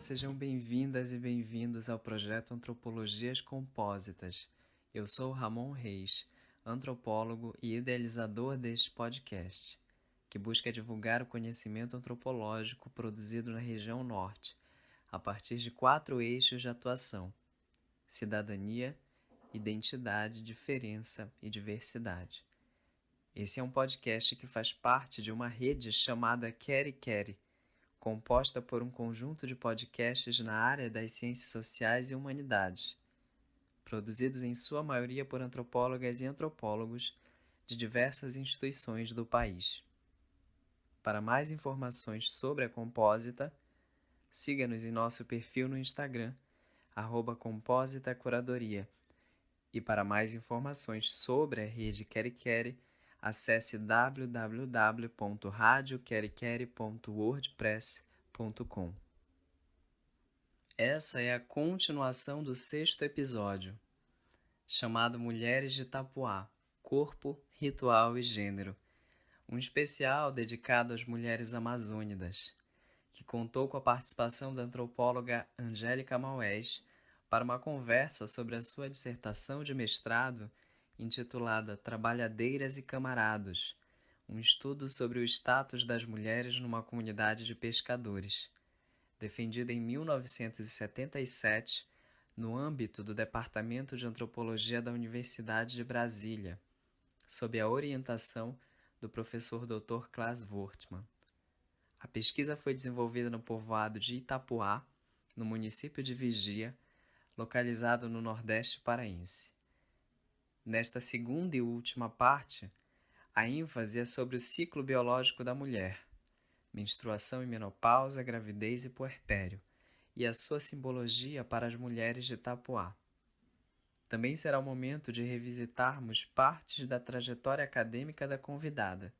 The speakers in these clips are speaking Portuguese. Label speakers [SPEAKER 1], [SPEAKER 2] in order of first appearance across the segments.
[SPEAKER 1] sejam bem-vindas e bem-vindos ao projeto Antropologias Compósitas. Eu sou Ramon Reis, antropólogo e idealizador deste podcast, que busca divulgar o conhecimento antropológico produzido na região norte, a partir de 4 eixos de atuação: cidadania, identidade, diferença e diversidade. Esse é um podcast que faz parte de uma rede chamada Quere Quere, composta por um conjunto de podcasts na área das ciências sociais e humanidades, produzidos em sua maioria por antropólogas e antropólogos de diversas instituições do país. Para mais informações sobre a Compósita, siga-nos em nosso perfil no Instagram, @compósitacuradoria. E para mais informações sobre a rede Quere Quere, acesse www.radioquerequere.wordpress.com. Essa é a continuação do 6º episódio, chamado Mulheres de Itapuá, Corpo, Ritual e Gênero, um especial dedicado às mulheres amazônidas, que contou com a participação da antropóloga Angélica Maués para uma conversa sobre a sua dissertação de mestrado intitulada Trabalhadeiras e Camarados, um estudo sobre o status das mulheres numa comunidade de pescadores, defendida em 1977 no âmbito do Departamento de Antropologia da Universidade de Brasília, sob a orientação do professor Dr. Klaas Voortman. A pesquisa foi desenvolvida no povoado de Itapuá, no município de Vigia, localizado no Nordeste paraense. Nesta segunda e última parte, a ênfase é sobre o ciclo biológico da mulher, menstruação e menopausa, gravidez e puerpério, e a sua simbologia para as mulheres de Itapuá. Também será o momento de revisitarmos partes da trajetória acadêmica da convidada,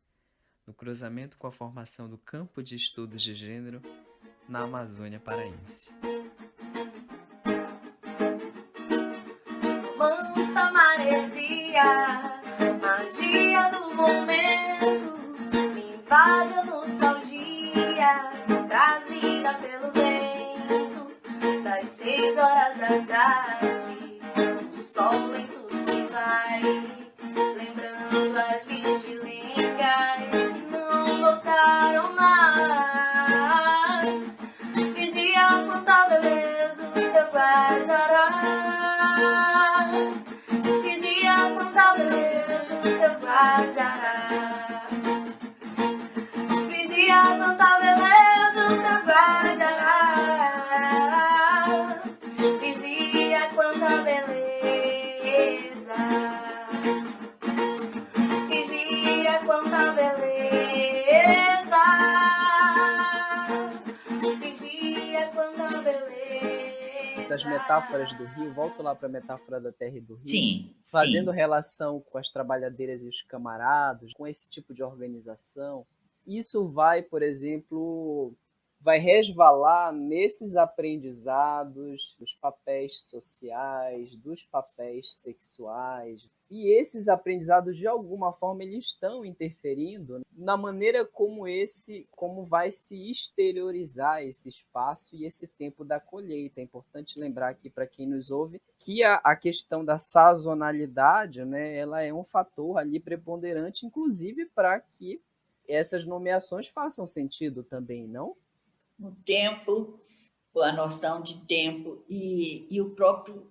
[SPEAKER 1] no cruzamento com a formação do campo de estudos de gênero na Amazônia paraense.
[SPEAKER 2] Mansa maresia, magia do momento, me invade a nostalgia, trazida pelo vento, das 6 horas da tarde, o sol lento se vai, lembrando as vigilengas que não voltaram mais. Vigia quanta beleza o teu guardará. Quanta beleza o teu guardará. Vigia quanta beleza o teu guardará. Vigia quanta beleza. Vigia quanta beleza. Vigia quanta beleza.
[SPEAKER 1] Essas metáforas do rio, volto lá para a metáfora da terra e do rio,
[SPEAKER 3] Sim,
[SPEAKER 1] fazendo
[SPEAKER 3] sim.
[SPEAKER 1] relação com as trabalhadeiras e os camaradas, com esse tipo de organização, isso vai, por exemplo, vai resvalar nesses aprendizados dos papéis sociais, dos papéis sexuais. E esses aprendizados, de alguma forma, eles estão interferindo na maneira como vai se exteriorizar esse espaço e esse tempo da colheita. É importante lembrar aqui para quem nos ouve que a questão da sazonalidade, né, ela é um fator ali preponderante, inclusive para que essas nomeações façam sentido também, não?
[SPEAKER 3] O tempo, a noção de tempo e o próprio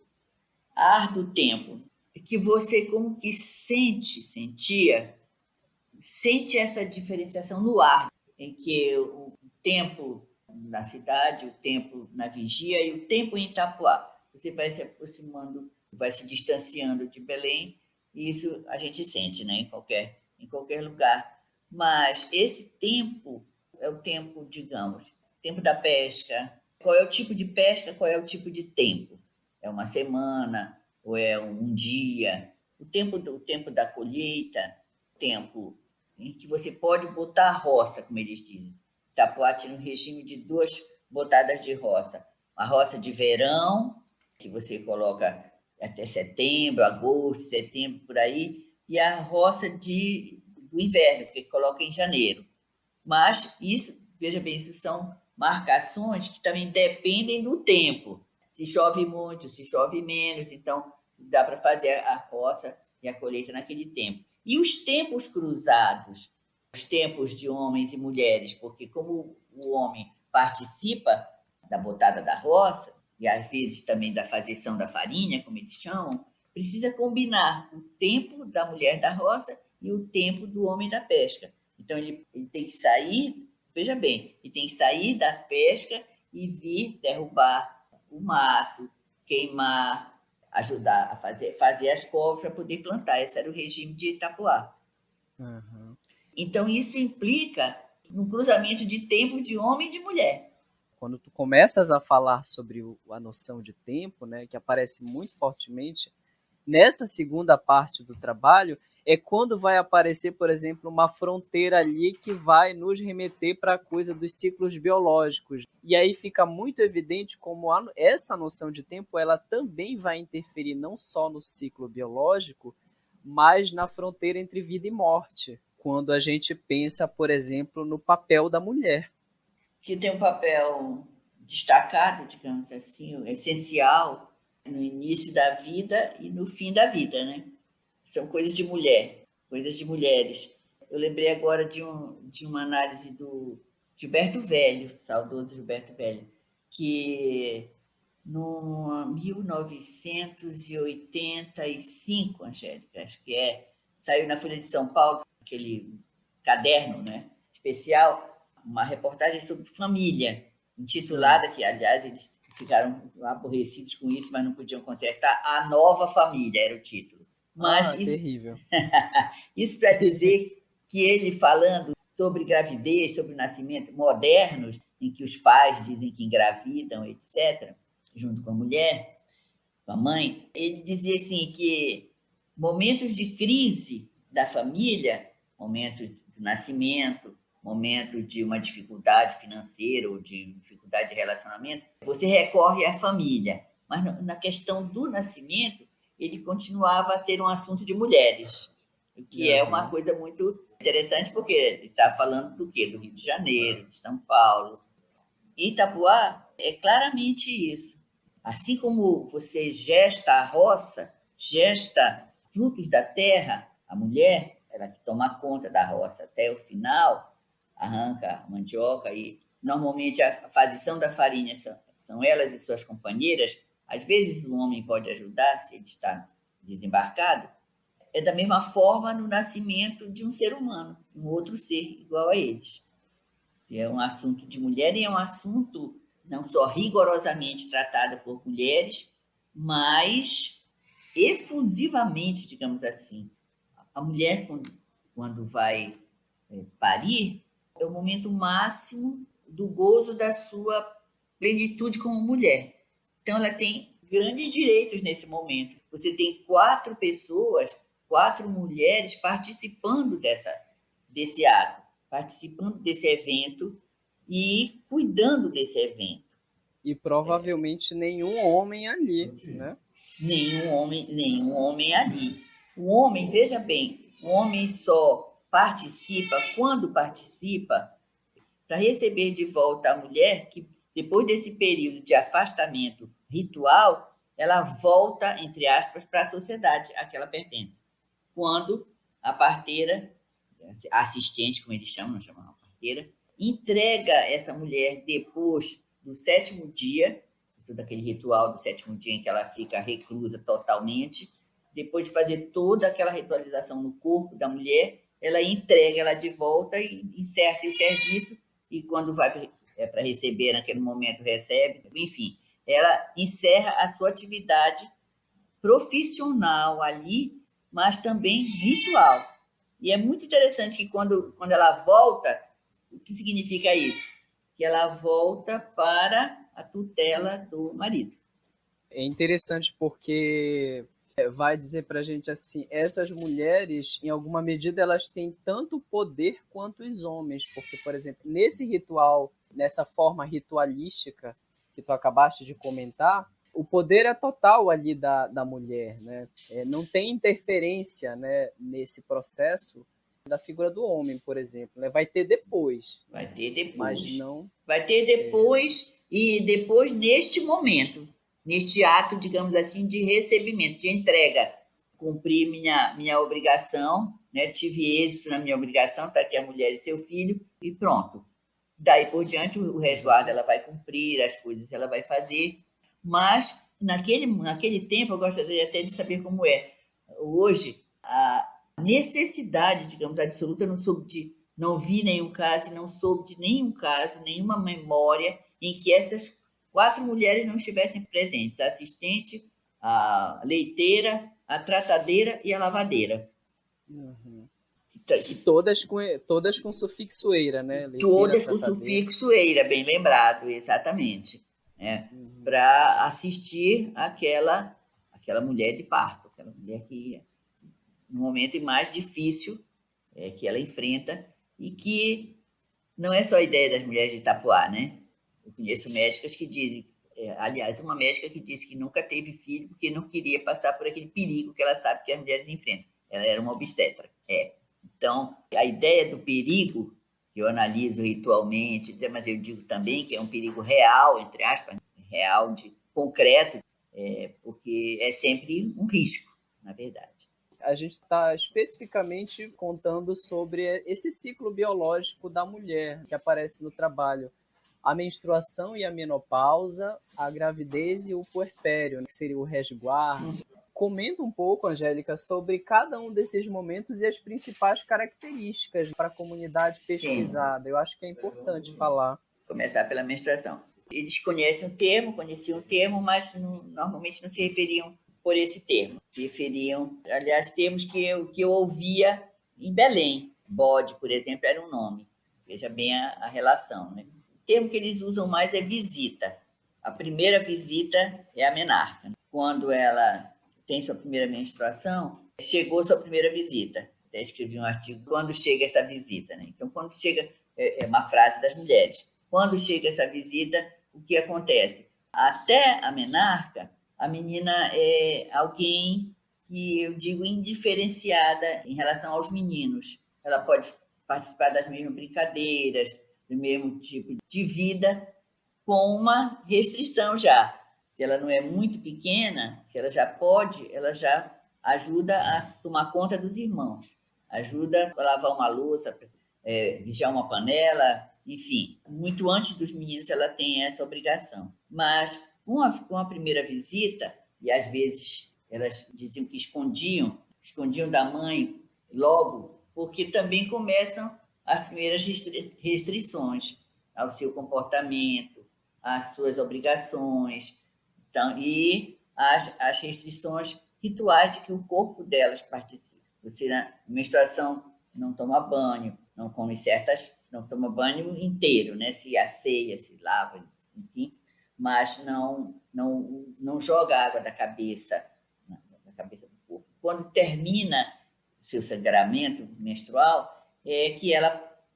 [SPEAKER 3] ar do tempo, que você como que sente essa diferenciação no ar, em que o tempo na cidade, o tempo na vigia e o tempo em Itapuá. Você vai se aproximando, vai se distanciando de Belém, e isso a gente sente, né, em qualquer lugar. Mas esse tempo é o tempo, digamos, tempo da pesca. Qual é o tipo de pesca, qual é o tipo de tempo? É uma semana ou é um dia? O tempo da colheita, tempo em que você pode botar a roça, como eles dizem. Itapuá tinha um regime de 2 botadas de roça. A roça de verão, que você coloca até setembro, agosto, setembro, por aí, e a roça do inverno, que coloca em janeiro. Mas isso, veja bem, isso são marcações que também dependem do tempo. Se chove muito, se chove menos, então dá para fazer a roça e a colheita naquele tempo. E os tempos cruzados, os tempos de homens e mulheres, porque como o homem participa da botada da roça, e às vezes também da fazeção da farinha, como eles chamam, precisa combinar o tempo da mulher da roça e o tempo do homem da pesca. Então, ele tem que sair, veja bem, ele tem que sair da pesca e vir derrubar o mato, queimar, ajudar a fazer as covas para poder plantar. Esse era o regime de Itapuá.
[SPEAKER 1] Uhum.
[SPEAKER 3] Então, isso implica um cruzamento de tempo de homem e de mulher.
[SPEAKER 1] Quando tu começas a falar sobre a noção de tempo, né, que aparece muito fortemente, nessa segunda parte do trabalho, é quando vai aparecer, por exemplo, uma fronteira ali que vai nos remeter para a coisa dos ciclos biológicos. E aí fica muito evidente como essa noção de tempo ela também vai interferir não só no ciclo biológico, mas na fronteira entre vida e morte, quando a gente pensa, por exemplo, no papel da mulher.
[SPEAKER 3] Que tem um papel destacado, digamos assim, essencial no início da vida e no fim da vida, né? São coisas de mulher, coisas de mulheres. Eu lembrei agora de uma análise do Gilberto Velho, saudoso Gilberto Velho, que no 1985, Angélica, acho que saiu na Folha de São Paulo, aquele caderno, né, especial, uma reportagem sobre família, intitulada, que aliás eles ficaram aborrecidos com isso, mas não podiam consertar, A Nova Família era o título. Mas
[SPEAKER 1] terrível.
[SPEAKER 3] Isso para dizer que ele falando sobre gravidez, sobre nascimento modernos, em que os pais dizem que engravidam, etc., junto com a mulher, com a mãe, ele dizia assim que momentos de crise da família, momento do nascimento, momento de uma dificuldade financeira ou de dificuldade de relacionamento, você recorre à família. Mas na questão do nascimento, ele continuava a ser um assunto de mulheres, o que é uma coisa muito interessante, porque ele está falando do quê? Do Rio de Janeiro, de São Paulo. E Itapuá é claramente isso. Assim como você gesta a roça, gesta frutos da terra, a mulher, ela que toma conta da roça até o final, arranca a mandioca e normalmente a fazição da farinha são elas e suas companheiras. Às vezes o homem pode ajudar se ele está desembarcado. É da mesma forma no nascimento de um ser humano, um outro ser igual a eles. Se é um assunto de mulher e é um assunto não só rigorosamente tratado por mulheres, mas efusivamente, digamos assim. A mulher, quando vai parir, é o momento máximo do gozo da sua plenitude como mulher. Então, ela tem grandes direitos nesse momento. Você tem 4 pessoas, 4 mulheres participando desse ato, participando desse evento e cuidando desse evento.
[SPEAKER 1] E provavelmente nenhum homem ali, né?
[SPEAKER 3] Nenhum homem ali. O homem, veja bem, o homem só participa quando participa para receber de volta a mulher que, depois desse período de afastamento ritual, ela volta, entre aspas, para a sociedade a que ela pertence. Quando a parteira, a assistente, como eles chamam, não chamam a parteira, entrega essa mulher depois do 7º dia, todo aquele ritual do 7º dia em que ela fica reclusa totalmente, depois de fazer toda aquela ritualização no corpo da mulher, ela entrega ela de volta e encerra o serviço, e quando vai para receber, naquele momento recebe, enfim, ela encerra a sua atividade profissional ali, mas também ritual. E é muito interessante que quando ela volta, o que significa isso? Que ela volta para a tutela do marido.
[SPEAKER 1] É interessante porque vai dizer para a gente assim, essas mulheres, em alguma medida, elas têm tanto poder quanto os homens, porque, por exemplo, nesse ritual, nessa forma ritualística que tu acabaste de comentar, o poder é total ali da mulher, né? Não tem interferência, né, nesse processo da figura do homem, por exemplo, né? Vai ter depois.
[SPEAKER 3] Vai ter depois.
[SPEAKER 1] Mas não...
[SPEAKER 3] Vai ter depois e depois neste momento, neste ato, digamos assim, de recebimento, de entrega. Cumpri minha obrigação, né? Tive êxito na minha obrigação, está aqui a mulher e seu filho, e pronto. Daí por diante, o resguardo ela vai cumprir, as coisas ela vai fazer, mas naquele tempo, eu gostaria até de saber como é. Hoje, a necessidade, digamos, absoluta, não vi nenhum caso, não soube de nenhum caso, nenhuma memória em que essas 4 mulheres não estivessem presentes: a assistente, a leiteira, a tratadeira e a lavadeira.
[SPEAKER 1] Uhum. E todas com sufixo eira, né?
[SPEAKER 3] Leiteira, todas com sufixo eira, bem lembrado, exatamente. Né? Uhum. Para assistir aquela mulher de parto, aquela mulher que, no momento mais difícil que ela enfrenta, e que não é só a ideia das mulheres de Itapuá, né? Eu conheço médicas que dizem, aliás, uma médica que disse que nunca teve filho porque não queria passar por aquele perigo que ela sabe que as mulheres enfrentam. Ela era uma obstetra. Então, a ideia do perigo, que eu analiso ritualmente, mas eu digo também que é um perigo real, entre aspas, real, de concreto, porque é sempre um risco, na verdade.
[SPEAKER 1] A gente está especificamente contando sobre esse ciclo biológico da mulher que aparece no trabalho. A menstruação e a menopausa, a gravidez e o puerpério, que seria o resguardo. Comenta um pouco, Angélica, sobre cada um desses momentos e as principais características para a comunidade pesquisada. Sim. Eu acho que é importante falar.
[SPEAKER 3] Começar pela menstruação. Eles conheciam o termo, mas normalmente não se referiam por esse termo. Referiam, aliás, termos que eu ouvia em Belém. Bode, por exemplo, era um nome. Veja bem a relação, né? O termo que eles usam mais é visita. A primeira visita é a menarca. Quando ela tem sua primeira menstruação, chegou sua primeira visita. Até escrevi um artigo, quando chega essa visita, né? Então, quando chega, é uma frase das mulheres, quando chega essa visita, o que acontece? Até a menarca, a menina é alguém que eu digo indiferenciada em relação aos meninos. Ela pode participar das mesmas brincadeiras, do mesmo tipo de vida, com uma restrição já. Se ela não é muito pequena, que ela já ajuda a tomar conta dos irmãos, ajuda a lavar uma louça, vigiar uma panela, enfim. Muito antes dos meninos ela tem essa obrigação. Mas com a primeira visita, e às vezes elas diziam que escondiam da mãe logo, porque também começam as primeiras restrições ao seu comportamento, às suas obrigações, então, e as restrições rituais de que o corpo delas participa. Você, na menstruação, não toma banho, não toma banho inteiro, né? Se asseia, se lava, enfim, mas não joga água da cabeça do corpo. Quando termina o seu sangramento menstrual, é que ela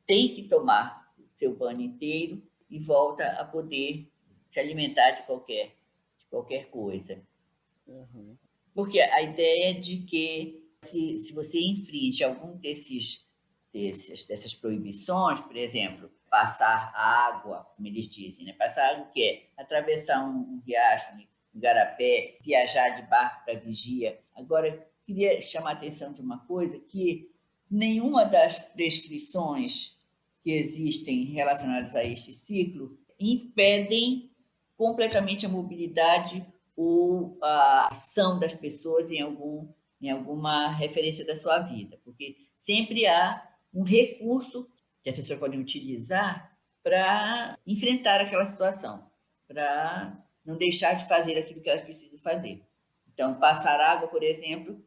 [SPEAKER 3] tem que tomar o seu banho inteiro e volta a poder se alimentar de qualquer coisa. Uhum. Porque a ideia é de que se você infringe algum dessas proibições, por exemplo, passar água, como eles dizem, né? Passar água, o que é? Atravessar um riacho, um igarapé, viajar de barco para vigia. Agora, queria chamar a atenção de uma coisa, que nenhuma das prescrições que existem relacionadas a este ciclo impedem completamente a mobilidade ou a ação das pessoas em alguma referência da sua vida, porque sempre há um recurso que as pessoas podem utilizar para enfrentar aquela situação, para não deixar de fazer aquilo que elas precisam fazer. Então, passar água, por exemplo,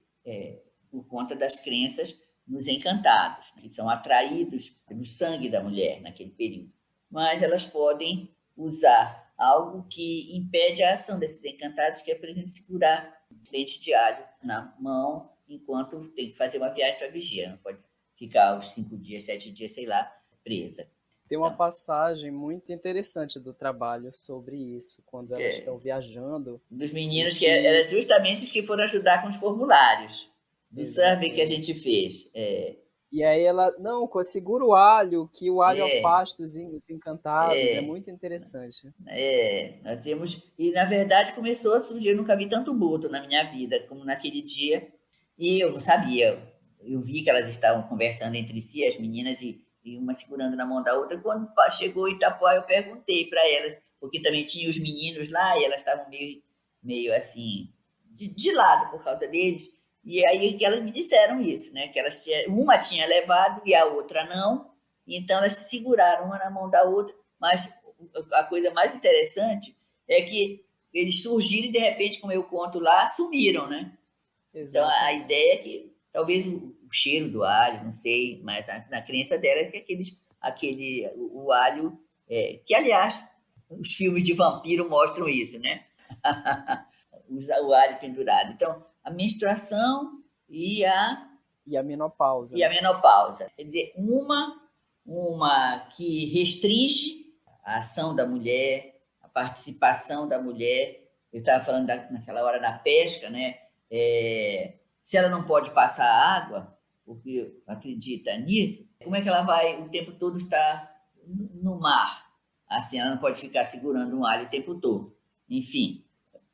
[SPEAKER 3] por conta das crenças nos encantados, que são atraídos pelo sangue da mulher naquele período. Mas elas podem usar algo que impede a ação desses encantados, que é, por exemplo, segurar dente de alho na mão enquanto tem que fazer uma viagem para vigia. Não pode ficar os 5 dias, 7 dias, sei lá, presa.
[SPEAKER 1] Tem uma passagem muito interessante do trabalho sobre isso, quando elas estão viajando.
[SPEAKER 3] Dos meninos, que eram justamente os que foram ajudar com os formulários do survey que a gente fez.
[SPEAKER 1] E aí ela, não, segura o alho, que o alho
[SPEAKER 3] É,
[SPEAKER 1] afasta os encantados. É muito interessante.
[SPEAKER 3] nós temos. E, na verdade, começou a surgir, eu nunca vi tanto boto na minha vida como naquele dia. E eu não sabia. Eu vi que elas estavam conversando entre si, as meninas, e uma segurando na mão da outra. Quando chegou Itapuá, eu perguntei para elas, porque também tinha os meninos lá e elas estavam meio assim, de lado por causa deles. E aí que elas me disseram isso, né? Que uma tinha levado e a outra não. Então elas se seguraram uma na mão da outra. Mas a coisa mais interessante é que eles surgiram e, de repente, como eu conto lá, sumiram, né? Então, a
[SPEAKER 1] Exatamente.
[SPEAKER 3] ideia é que talvez o cheiro do alho, não sei, mas na crença dela é que o alho, que, aliás, os filmes de vampiro mostram isso, né? O alho pendurado. Então, a menstruação e
[SPEAKER 1] E a menopausa,
[SPEAKER 3] e a
[SPEAKER 1] né?
[SPEAKER 3] menopausa. Quer dizer, uma que restringe a ação da mulher, a participação da mulher. Eu estava falando naquela hora da pesca, né? Se ela não pode passar água, porque acredita nisso, como é que ela vai o tempo todo estar no mar? Assim, ela não pode ficar segurando um alho o tempo todo. Enfim,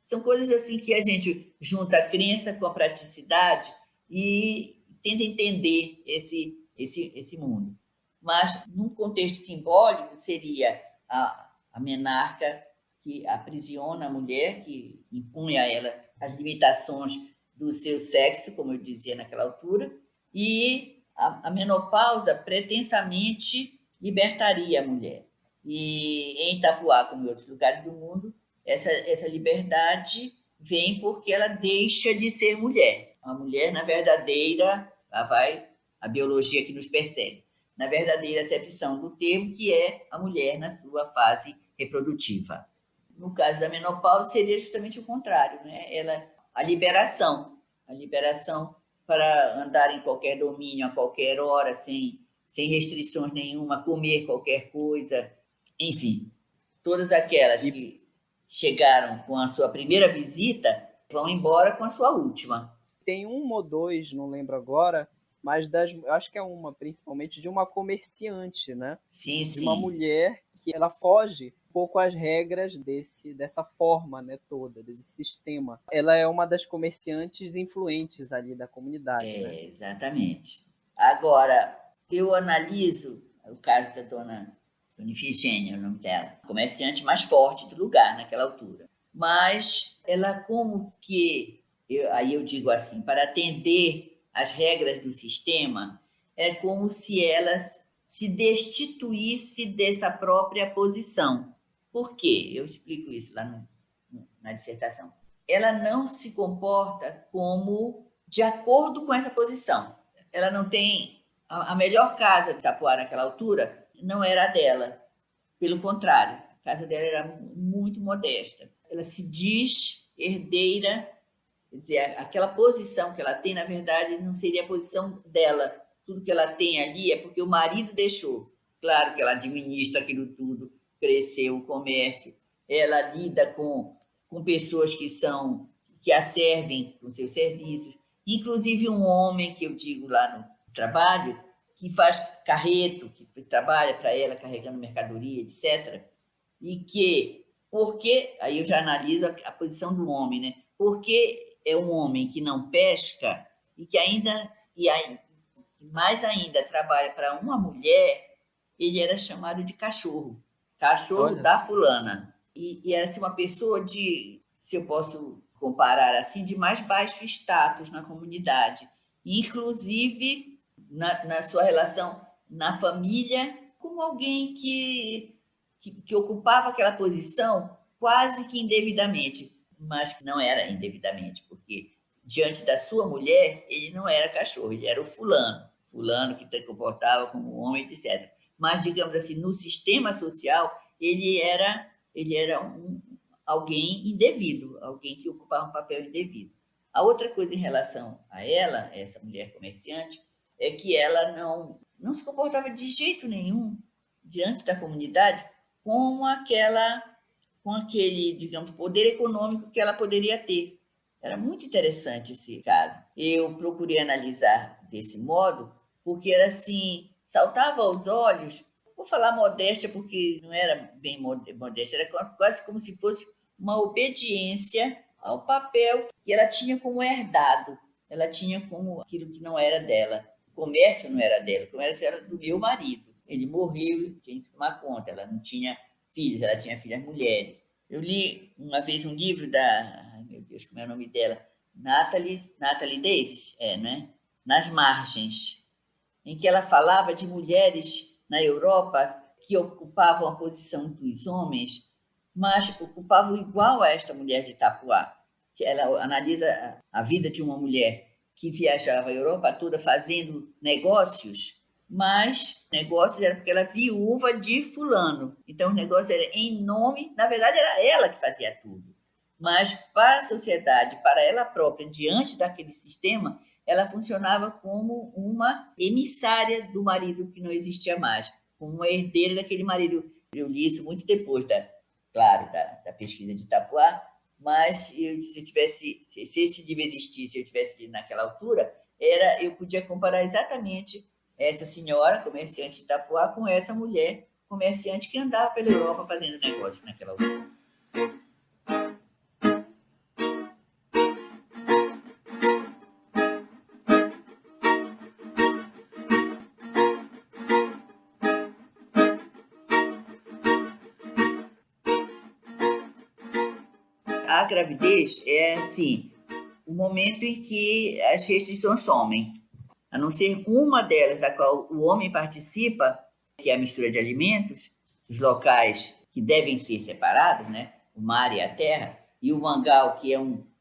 [SPEAKER 3] são coisas assim que a gente junta a crença com a praticidade e tenta entender esse mundo. Mas, num contexto simbólico, seria a menarca que aprisiona a mulher, que impunha a ela as limitações do seu sexo, como eu dizia naquela altura, e a menopausa pretensamente libertaria a mulher. E em Itapuá, como em outros lugares do mundo, essa liberdade vem porque ela deixa de ser mulher. A mulher, na verdadeira, lá vai a biologia que nos persegue, na verdadeira acepção do termo, que é a mulher na sua fase reprodutiva. No caso da menopausa, seria justamente o contrário, né? A liberação para andar em qualquer domínio, a qualquer hora, sem restrições nenhuma, comer qualquer coisa, enfim, todas aquelas
[SPEAKER 1] E
[SPEAKER 3] que chegaram com a sua primeira visita vão embora com a sua última.
[SPEAKER 1] tem uma ou dois, não lembro agora, mas acho que é uma, principalmente, de uma comerciante, né?
[SPEAKER 3] Sim,
[SPEAKER 1] De uma
[SPEAKER 3] sim.
[SPEAKER 1] mulher que ela foge um pouco às regras dessa forma, né, toda, desse sistema. Ela é uma das comerciantes influentes ali da comunidade, né?
[SPEAKER 3] Exatamente. Agora, eu analiso o caso da dona Ifigênia, o nome dela, comerciante mais forte do lugar naquela altura. Mas ela como que, aí eu digo assim, para atender às regras do sistema, é como se ela se destituísse dessa própria posição. Por quê? Eu explico isso lá na dissertação. Ela não se comporta como de acordo com essa posição. Ela não tem. A melhor casa de Itapuá naquela altura não era a dela. Pelo contrário, a casa dela era muito modesta. Ela se diz herdeira, quer dizer, aquela posição que ela tem, na verdade, não seria a posição dela. Tudo que ela tem ali é porque o marido deixou. Claro que ela administra aquilo tudo, cresceu o comércio, ela lida com pessoas que a servem com seus serviços, inclusive um homem que eu digo lá no trabalho, que faz carreto, que trabalha para ela carregando mercadoria, etc. E que, porque, aí eu já analiso a posição do homem, né? Porque é um homem que não pesca e que aí, mais ainda trabalha para uma mulher, ele era chamado de cachorro
[SPEAKER 1] Olha
[SPEAKER 3] da
[SPEAKER 1] só.
[SPEAKER 3] fulana. E era assim, uma pessoa se eu posso comparar assim, de mais baixo status na comunidade, inclusive na sua relação na família, como alguém que ocupava aquela posição quase que indevidamente, mas que não era indevidamente, porque diante da sua mulher, ele não era cachorro, ele era o fulano que se comportava como homem, etc. Mas, digamos assim, no sistema social, ele era alguém indevido, alguém que ocupava um papel indevido. A outra coisa em relação a ela, essa mulher comerciante, é que ela não se comportava de jeito nenhum diante da comunidade com aquele, digamos, poder econômico que ela poderia ter. Era muito interessante esse caso. Eu procurei analisar desse modo, porque era assim, saltava aos olhos, vou falar modéstia porque não era bem modéstia, era quase como se fosse uma obediência ao papel que ela tinha como herdado, ela tinha como aquilo que não era dela. O comércio não era dela, o comércio era do meu marido. Ele morreu, tinha que tomar conta, ela não tinha filhos, ela tinha filhas mulheres. Eu li uma vez um livro da, meu Deus, como é o nome dela? Natalie Davis, né? Nas Margens, em que ela falava de mulheres na Europa que ocupavam a posição dos homens, mas ocupavam igual a esta mulher de Itapuá. Ela analisa a vida de uma mulher que viajava a Europa toda fazendo negócios, mas negócios era porque ela era viúva de fulano. Então, o negócio era em nome, na verdade, era ela que fazia tudo. Mas para a sociedade, para ela própria, diante daquele sistema, ela funcionava como uma emissária do marido que não existia mais, como uma herdeira daquele marido. Eu li isso muito depois, da pesquisa de Itapuá, mas se esse livro existisse, eu tivesse lido naquela altura, eu podia comparar exatamente essa senhora, comerciante de Itapuá, com essa mulher comerciante que andava pela Europa fazendo negócio naquela altura. A gravidez é, assim, o momento em que as restrições somem. A não ser uma delas, da qual o homem participa, que é a mistura de alimentos, os locais que devem ser separados, né? O mar e a terra, e o mangal, que é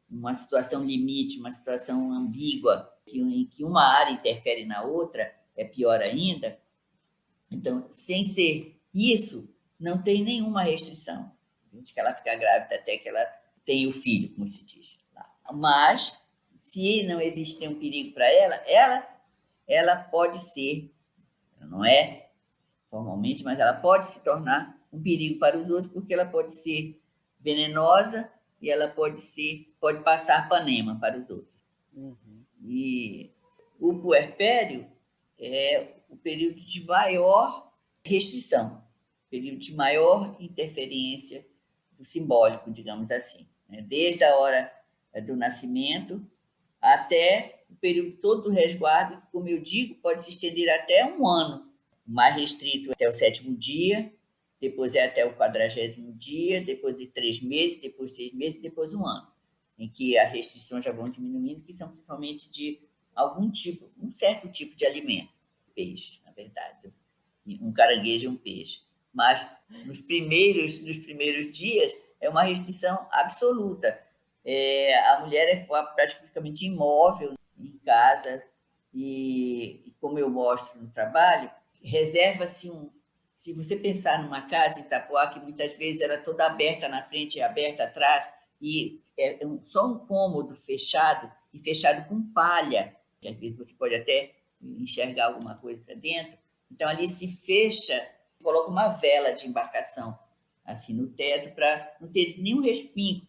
[SPEAKER 3] uma situação limite, uma situação ambígua, em que uma área interfere na outra, é pior ainda. Então, sem ser isso, não tem nenhuma restrição. De que ela fica grávida até que ela tenha o filho, como se diz. Mas, se não existe nenhum perigo para ela pode ser, não é formalmente, mas ela pode se tornar um perigo para os outros, porque ela pode ser venenosa e ela pode passar panema para os outros. Uhum. E o puerpério é o período de maior restrição, período de maior interferência do simbólico, digamos assim, né? Desde a hora do nascimento até o período todo do resguardo, que, como eu digo, pode se estender até um ano. O mais restrito até o 7º dia, depois é até o 40º dia, depois de 3 meses, depois de 6 meses, depois um ano, em que as restrições já vão diminuindo, que são principalmente de um certo tipo de alimento, peixe, na verdade, um caranguejo e um peixe. Mas nos primeiros dias é uma restrição absoluta. A mulher é praticamente imóvel em casa e como eu mostro no trabalho, reserva-se se você pensar numa casa em Itapuá, que muitas vezes ela é toda aberta na frente e aberta atrás, e só um cômodo fechado, e fechado com palha, que às vezes você pode até enxergar alguma coisa para dentro. Então, ali se fecha, coloca uma vela de embarcação assim no teto para não ter nenhum respingo,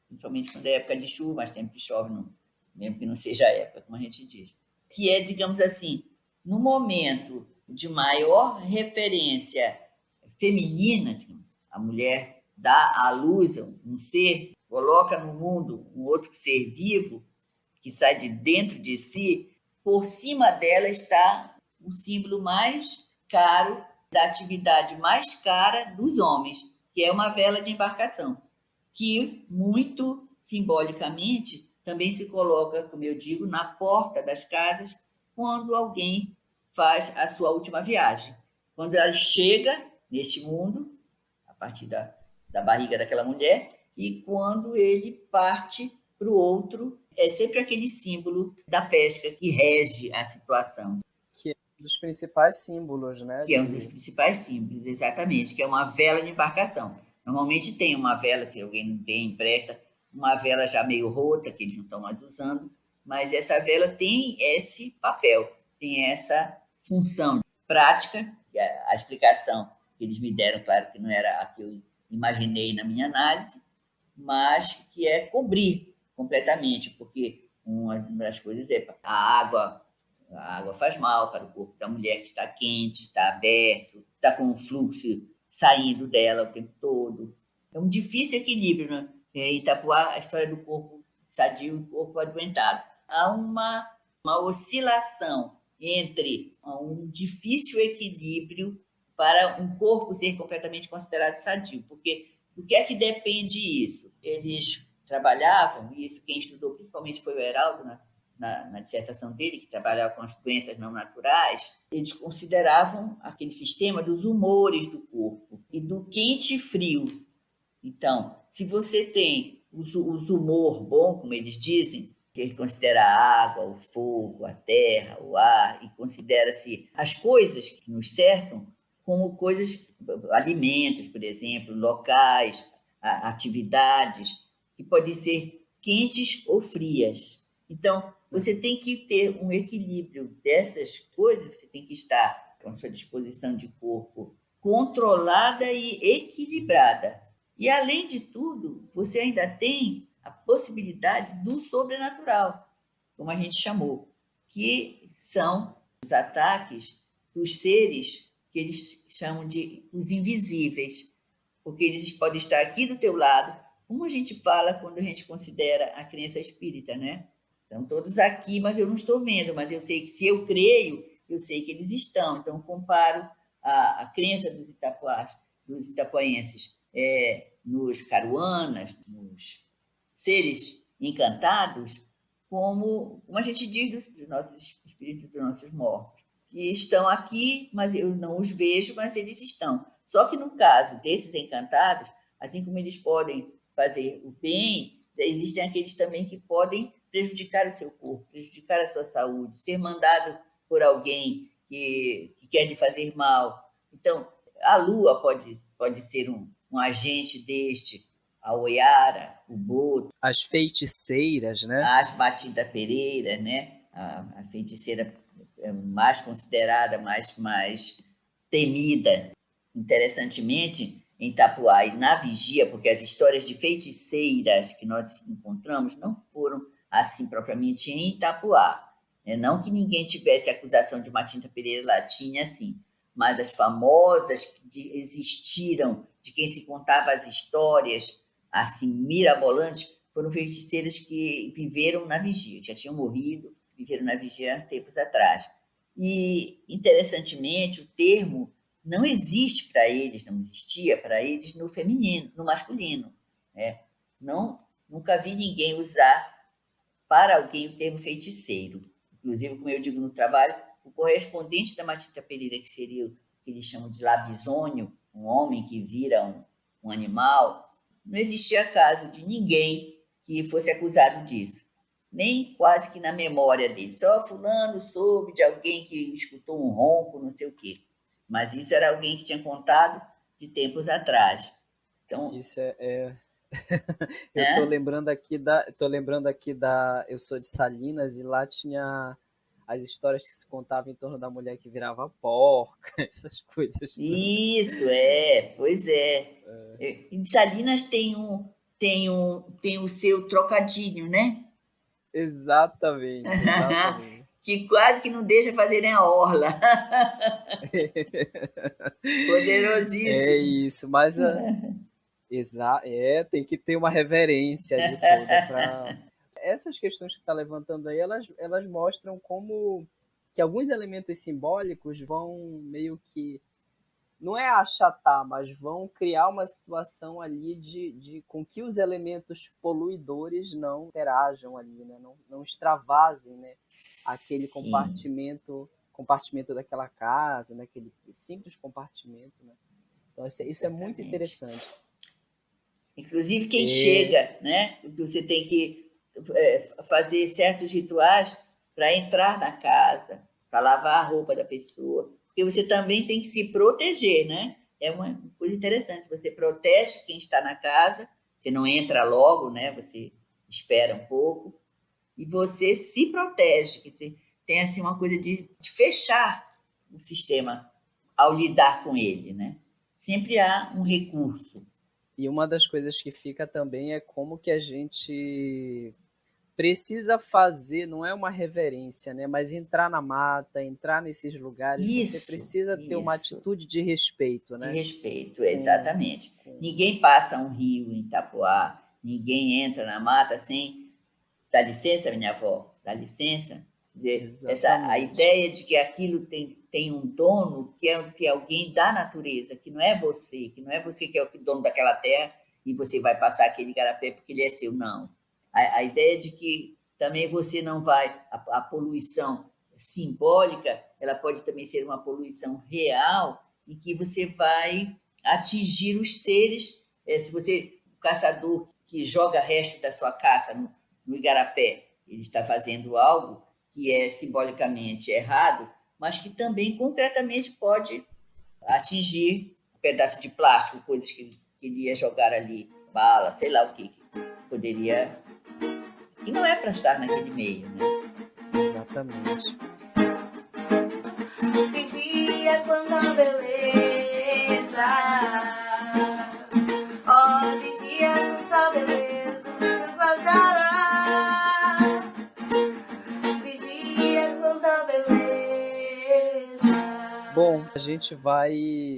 [SPEAKER 3] principalmente quando é época de chuva, mas sempre que chove, mesmo que não seja época, como a gente diz. Que é, digamos assim, no momento de maior referência feminina, digamos, a mulher dá à luz um ser, coloca no mundo um outro ser vivo que sai de dentro de si, por cima dela está o símbolo mais caro, da atividade mais cara dos homens, que é uma vela de embarcação, que muito simbolicamente também se coloca, como eu digo, na porta das casas quando alguém faz a sua última viagem. Quando ela chega neste mundo, a partir da barriga daquela mulher, e quando ele parte para o outro, é sempre aquele símbolo da pesca que rege a situação.
[SPEAKER 1] Que é um dos principais símbolos, né?
[SPEAKER 3] Que é um dos principais símbolos, exatamente, que é uma vela de embarcação. Normalmente tem uma vela, se alguém não tem, empresta, uma vela já meio rota, que eles não estão mais usando, mas essa vela tem esse papel, tem essa função prática, a explicação que eles me deram, claro que não era a que eu imaginei na minha análise, mas que é cobrir completamente, porque uma das coisas é a água A água faz mal para o corpo da mulher que está quente, está aberto, está com um fluxo saindo dela o tempo todo. É um difícil equilíbrio, né? Em Itapuá, a história do corpo sadio e o corpo adoentado. Há uma oscilação entre um difícil equilíbrio para um corpo ser completamente considerado sadio. Porque do que é que depende isso? Eles trabalhavam, e isso quem estudou principalmente foi o Heraldo, né? Na dissertação dele, que trabalhava com as doenças não naturais, eles consideravam aquele sistema dos humores do corpo e do quente e frio. Então, se você tem os humor bom, como eles dizem, que ele considera a água, o fogo, a terra, o ar, e considera-se as coisas que nos cercam como coisas, alimentos, por exemplo, locais, atividades, que podem ser quentes ou frias. Então, você tem que ter um equilíbrio dessas coisas, você tem que estar com a sua disposição de corpo controlada e equilibrada. E, além de tudo, você ainda tem a possibilidade do sobrenatural, como a gente chamou, que são os ataques dos seres que eles chamam de os invisíveis, porque eles podem estar aqui do teu lado, como a gente fala quando a gente considera a crença espírita, né? Estão todos aqui, mas eu não estou vendo, mas eu sei que se eu creio, eu sei que eles estão. Então, comparo a crença dos itapuaenses nos caruanas, nos seres encantados, como a gente diz dos nossos espíritos, dos nossos mortos, que estão aqui, mas eu não os vejo, mas eles estão. Só que no caso desses encantados, assim como eles podem fazer o bem, existem aqueles também que podem prejudicar o seu corpo, prejudicar a sua saúde, ser mandado por alguém que quer lhe fazer mal. Então, a lua pode ser um agente deste, a Oiara, o Boto,
[SPEAKER 1] As feiticeiras, né?
[SPEAKER 3] as Matinta Pereira, né? A feiticeira mais considerada, mais temida. Interessantemente, em Itapuá e na Vigia, porque as histórias de feiticeiras que nós encontramos não foram assim propriamente em Itapuá. Não que ninguém tivesse acusação de Matinta Pereira lá, tinha sim, mas as famosas que existiram, de quem se contava as histórias assim mirabolantes, foram feiticeiras que viveram na Vigia, já tinham morrido, viveram na Vigia tempos atrás. E, interessantemente, o termo não existe para eles, não existia para eles no feminino, no masculino. Né? Não, nunca vi ninguém usar para alguém o termo feiticeiro. Inclusive, como eu digo no trabalho, o correspondente da Matinta Pereira, que seria o que eles chamam de labisônio, um homem que vira um animal, não existia caso de ninguém que fosse acusado disso. Nem quase que na memória dele. Só fulano soube de alguém que escutou um ronco, não sei o quê. Mas isso era alguém que tinha contado de tempos atrás. Então,
[SPEAKER 1] Isso é. Eu
[SPEAKER 3] né?
[SPEAKER 1] tô lembrando aqui da. Eu sou de Salinas e lá tinha as histórias que se contavam em torno da mulher que virava porca, essas coisas todas.
[SPEAKER 3] Isso, pois é. Em Salinas tem o seu trocadilho, né?
[SPEAKER 1] Exatamente, exatamente.
[SPEAKER 3] Que quase que não deixa fazerem a orla.
[SPEAKER 1] É
[SPEAKER 3] Poderosíssimo.
[SPEAKER 1] isso, mas tem que ter uma reverência ali toda para essas questões que está levantando aí, elas mostram como que alguns elementos simbólicos vão meio que não é achatar, mas vão criar uma situação ali de com que os elementos poluidores não interajam ali, né? Não extravasem, né? Aquele
[SPEAKER 3] Sim,
[SPEAKER 1] compartimento daquela casa, né? Aquele simples compartimento, né? Então isso é muito
[SPEAKER 3] exatamente.
[SPEAKER 1] interessante.
[SPEAKER 3] Inclusive, quem
[SPEAKER 1] É,
[SPEAKER 3] chega, né? Você tem que fazer certos rituais para entrar na casa, para lavar a roupa da pessoa, porque você também tem que se proteger, né? É uma coisa interessante. Você protege quem está na casa, você não entra logo, né? Você espera um pouco e você se protege. Quer dizer, tem assim uma coisa de fechar o sistema ao lidar com ele, né? Sempre há um recurso.
[SPEAKER 1] e uma das coisas que fica também é como que a gente precisa fazer, não é uma reverência, né? Mas entrar na mata, entrar nesses lugares, você precisa ter uma
[SPEAKER 3] Isso.
[SPEAKER 1] atitude de respeito,
[SPEAKER 3] De
[SPEAKER 1] né?
[SPEAKER 3] respeito, exatamente. Ninguém passa um rio em Itapuá, ninguém entra na mata sem dá licença, minha avó, dá licença. Quer dizer, a
[SPEAKER 1] Exatamente.
[SPEAKER 3] ideia de que aquilo tem um dono, que é alguém da natureza, que não é você, que é o dono daquela terra e você vai passar aquele igarapé porque ele é seu, não. A ideia de que também você não vai, a poluição simbólica, ela pode também ser uma poluição real, em que você vai atingir os seres, se você, o caçador que joga resto da sua caça no igarapé, ele está fazendo algo que é simbolicamente errado, mas que também concretamente pode atingir um pedaço de plástico, coisas que ele queria jogar ali, bala, sei lá o que poderia. E não é para estar naquele meio, né?
[SPEAKER 1] Exatamente.
[SPEAKER 2] Vigia quanta beleza. Oh, vigia quanta beleza do Guajará. Vigia quanta beleza.
[SPEAKER 1] Bom, a gente vai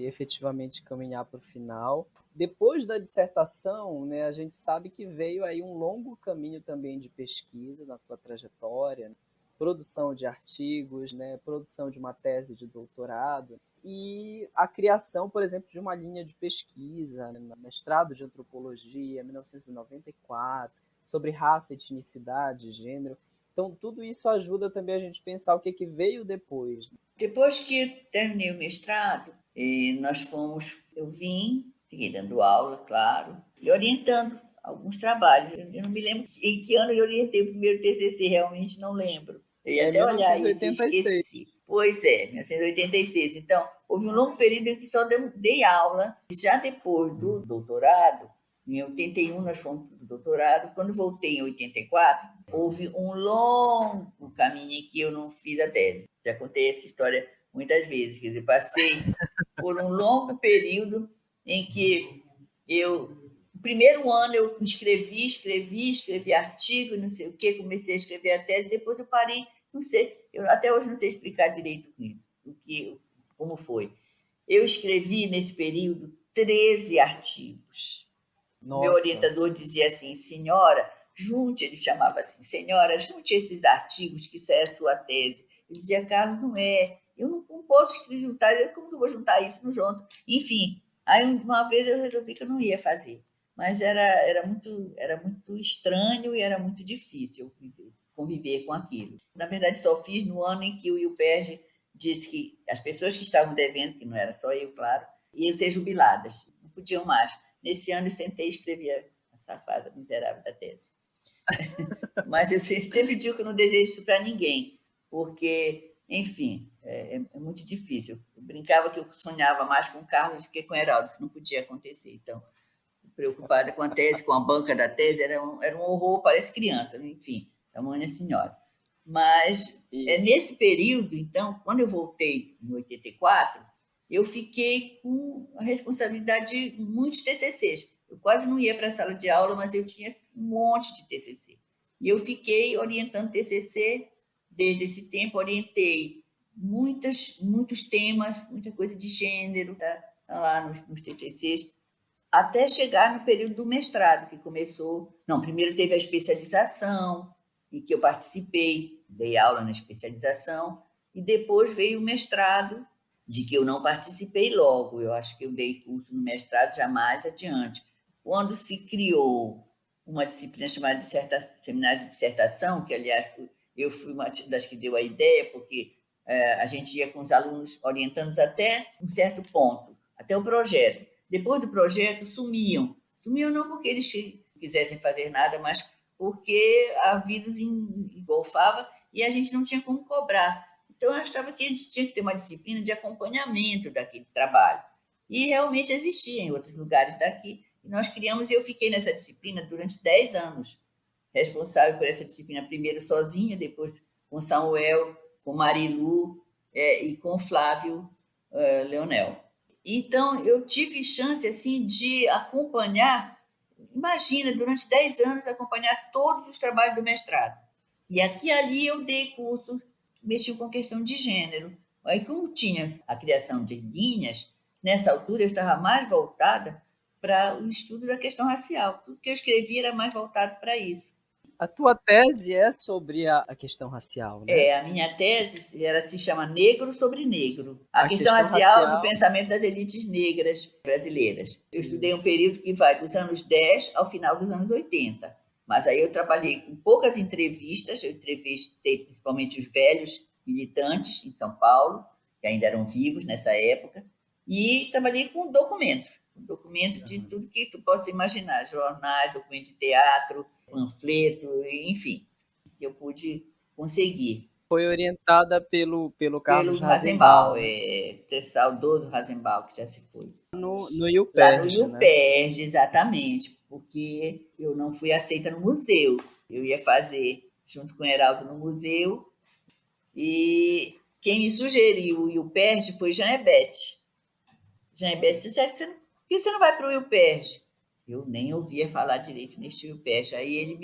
[SPEAKER 1] efetivamente caminhar para o final. Depois da dissertação, né, a gente sabe que veio aí um longo caminho também de pesquisa na tua trajetória, né? Produção de artigos, né, produção de uma tese de doutorado e a criação, por exemplo, de uma linha de pesquisa, né, no mestrado de antropologia, em 1994, sobre raça, etnicidade, gênero. Então, tudo isso ajuda também a gente pensar o que veio depois.
[SPEAKER 3] Depois que terminei o mestrado, eu vim, fiquei dando aula, claro, e orientando alguns trabalhos. Eu não me lembro em que ano eu orientei o primeiro TCC, realmente não lembro. Eu ia
[SPEAKER 1] É
[SPEAKER 3] até olhar isso e
[SPEAKER 1] 1986.
[SPEAKER 3] esqueci. Pois é, 1986. Então, houve um longo período em que só dei aula. Já depois do doutorado, em 81 nós fomos para o doutorado. Quando voltei em 84, houve um longo caminho em que eu não fiz a tese. Já contei essa história muitas vezes. Quer dizer, passei por um longo período em que no primeiro ano eu escrevi artigo, não sei o quê, comecei a escrever a tese, depois eu parei, não sei, eu até hoje não sei explicar direito como foi. Eu escrevi nesse período 13 artigos. Meu
[SPEAKER 1] Nossa,
[SPEAKER 3] orientador dizia assim, senhora, junte, ele chamava assim, senhora, junte esses artigos, que isso é a sua tese. Eu dizia, Carlos, não é, eu não posso juntar, como que eu vou juntar isso? Não junto. Enfim, aí uma vez eu resolvi que eu não ia fazer, mas era muito estranho e era muito difícil conviver com aquilo. Na verdade, só fiz no ano em que o IUPERJ disse que as pessoas que estavam devendo, que não era só eu, claro, iam ser jubiladas, não podiam mais. Nesse ano eu sentei e escrevi a safada miserável da tese. Mas eu sempre digo que eu não desejo isso para ninguém, porque, enfim, é muito difícil. Eu brincava que eu sonhava mais com o Carlos do que com o Heraldo, isso não podia acontecer. Então, preocupada com a tese, com a banca da tese, era um horror, parece criança, enfim, tamanha senhora. Mas nesse período, então, quando eu voltei em 84, eu fiquei com a responsabilidade de muitos TCCs. Eu quase não ia para a sala de aula, mas eu tinha um monte de TCC. E eu fiquei orientando TCC desde esse tempo, orientei muitos temas, muita coisa de gênero, tá lá nos TCCs, até chegar no período do mestrado, que começou. Não, primeiro teve a especialização, em que eu participei, dei aula na especialização, e depois veio o mestrado, de que eu não participei logo. Eu acho que eu dei curso no mestrado já mais adiante. Quando se criou uma disciplina chamada Seminário de Dissertação, que, aliás, eu fui uma das que deu a ideia, porque a gente ia com os alunos orientando até um certo ponto, até o projeto. Depois do projeto, sumiam. Sumiam não porque eles quisessem fazer nada, mas porque a vida os engolfava e a gente não tinha como cobrar. Então, eu achava que a gente tinha que ter uma disciplina de acompanhamento daquele trabalho. E realmente existia em outros lugares daqui. E nós criamos, e eu fiquei nessa disciplina durante 10 anos, responsável por essa disciplina, primeiro sozinha, depois com Samuel, com Marilu e com Flávio Leonel. Então, eu tive chance assim de acompanhar imagina, durante 10 anos, acompanhar todos os trabalhos do mestrado. E aqui e ali eu dei cursos que mexiam com a questão de gênero. Aí, como tinha a criação de linhas, nessa altura eu estava mais voltada para o estudo da questão racial. Tudo que eu escrevia era mais voltado para isso.
[SPEAKER 1] A tua tese é sobre a questão racial, né?
[SPEAKER 3] A minha tese ela se chama Negro sobre Negro. A questão
[SPEAKER 1] questão
[SPEAKER 3] racial no
[SPEAKER 1] racial.
[SPEAKER 3] pensamento das elites negras brasileiras. Eu estudei um
[SPEAKER 1] Isso.
[SPEAKER 3] período que vai dos anos 10 ao final dos anos 80. Mas aí eu trabalhei com poucas entrevistas, eu entrevistei principalmente os velhos militantes em São Paulo, que ainda eram vivos nessa época, e trabalhei com documento de tudo que tu possa imaginar, jornais, documento de teatro, panfleto, enfim, que eu pude conseguir.
[SPEAKER 1] Foi orientada pelo Carlos
[SPEAKER 3] Pelo
[SPEAKER 1] Razenbaum,
[SPEAKER 3] Razenbaum,
[SPEAKER 1] né?
[SPEAKER 3] saudoso Razenbaum, que já se foi.
[SPEAKER 1] No
[SPEAKER 3] Lá no
[SPEAKER 1] IUPERJ, né?
[SPEAKER 3] IUPERJ, exatamente, porque eu não fui aceita no museu. Eu ia fazer junto com o Heraldo no museu, e quem me sugeriu o IUPERJ foi Janebete. Janebete disse, por que você não vai para o IUPERJ? Eu nem ouvia falar direito neste IUPERJ. Aí ele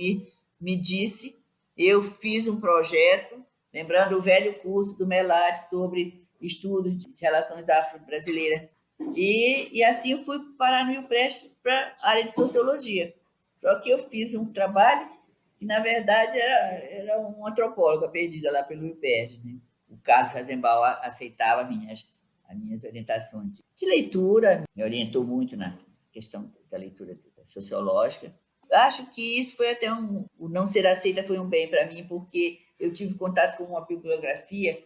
[SPEAKER 3] me disse, eu fiz um projeto, lembrando o velho curso do Melades sobre estudos de relações afro-brasileiras. E assim eu fui parar no IUPERJ para a área de sociologia. Só que eu fiz um trabalho que, na verdade, era uma antropóloga perdida lá pelo IUPERJ. Né? O Carlos Razenbaum aceitava as minhas orientações de leitura, me orientou muito na questão da leitura sociológica. Acho que isso foi até o não ser aceita foi um bem para mim, porque eu tive contato com uma bibliografia